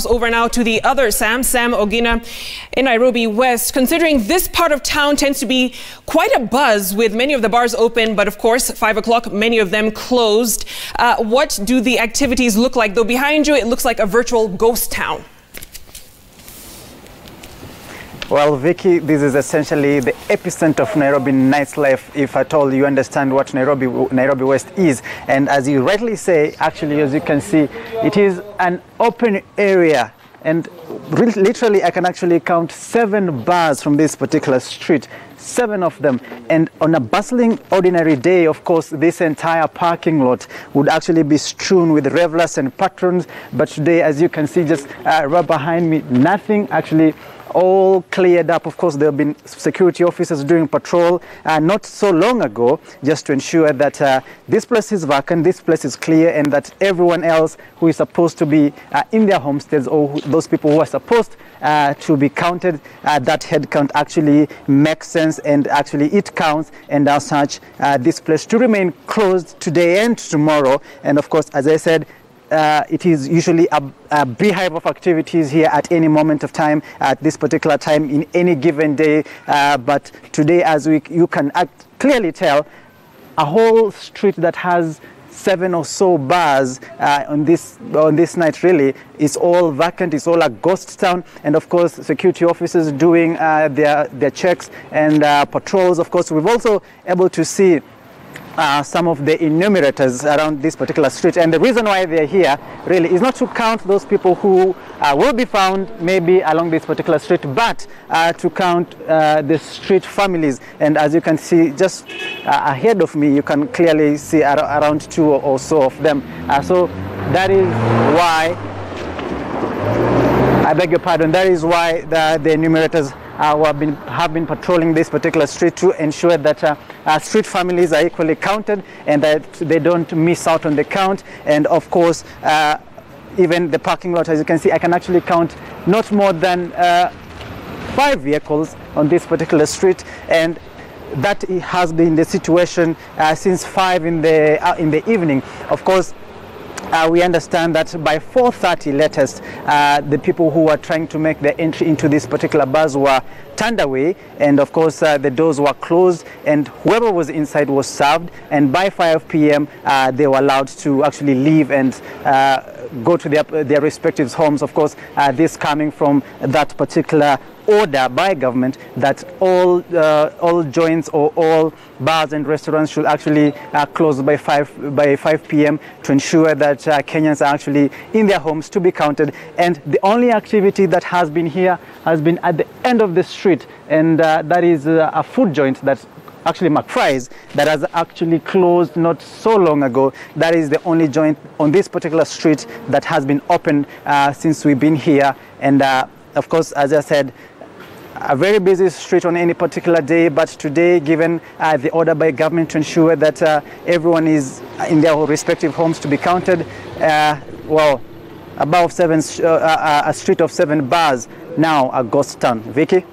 Over now to the other Sam Ogina in Nairobi West. Considering this part of town tends to be quite a buzz with many of the bars open, but of course 5 o'clock many of them closed. What do the activities look like? Though behind you it looks like a virtual ghost town. Well, Vicky, this is essentially the epicenter of Nairobi nightlife, if at all you understand what Nairobi West is. And as you rightly say, actually, as you can see, it is an open area. And literally, I can actually count 7 bars from this particular street, 7 of them. And on a bustling, ordinary day, of course, this entire parking lot would actually be strewn with revelers and patrons. But today, as you can see, just right behind me, nothing actually. All cleared up. Of course, there have been security officers doing patrol not so long ago, just to ensure that this place is vacant, this place is clear, and that everyone else who is supposed to be in their homesteads, or those people who are supposed to be counted, that head count actually makes sense, and actually it counts, and as such, this place to remain closed today and tomorrow. And of course, as I said, it is usually a beehive of activities here at any moment of time, at this particular time in any given day. But today, as you can clearly tell, a whole street that has 7 or so bars on this night really is all vacant. It's all a ghost town, and of course security officers doing their checks and patrols. Of course, we've also able to see some of the enumerators around this particular street, and the reason why they're here really is not to count those people who will be found maybe along this particular street, but to count the street families. And as you can see just ahead of me, you can clearly see around 2 or so of them. So that is why, I beg your pardon, that is why the enumerators have been patrolling this particular street to ensure that street families are equally counted and that they don't miss out on the count. And of course, even the parking lot, as you can see, I can actually count not more than 5 vehicles on this particular street, and that has been the situation since 5 in the evening. Of course, we understand that by 4:30 latest, the people who were trying to make their entry into this particular bars were turned away, and of course the doors were closed, and whoever was inside was served, and by 5 p.m. They were allowed to actually leave and go to their respective homes. Of course, this coming from that particular order by government that all joints or all bars and restaurants should actually close by 5 p.m. to ensure that Kenyans are actually in their homes to be counted. And the only activity that has been here has been at the end of the street, and that is a food joint that actually McFry's that has actually closed not so long ago. That is the only joint on this particular street that has been open since we've been here. And of course, as I said, a very busy street on any particular day, but today, given the order by government to ensure that everyone is in their respective homes to be counted, well, above 7, a street of 7 bars, now a ghost town. Vicky?